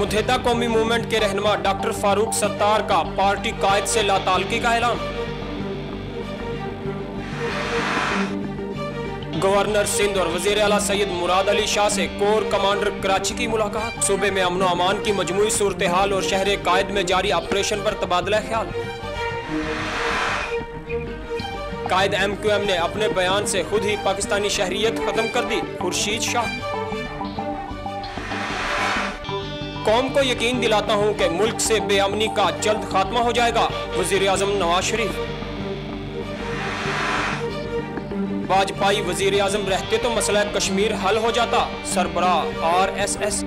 मुत्तहिदा कौमी मूवमेंट के रहनुमा डॉक्टर फारूक सत्तार का पार्टी कायद से लाताल्लुकी का ऐलान। गवर्नर सिंध और वजीर आला सैयद मुराद अली शाह से कोर कमांडर कराची की मुलाकात। सूबे में अमन अमान की मजमूई सूरत हाल और शहर कायद में जारी ऑपरेशन पर तबादला ख्याल। कायद MQM ने अपने बयान से खुद ही पाकिस्तानी शहरियत खत्म कर दी। खुर्शीद शाह। कौम को यकीन दिलाता हूं कि मुल्क से बेअमनी का जल्द खात्मा हो जाएगा, वजीर आजम नवाज शरीफ। वाजपेयी वजीर आजम रहते तो मसला कश्मीर हल हो जाता, सरबराह RSS।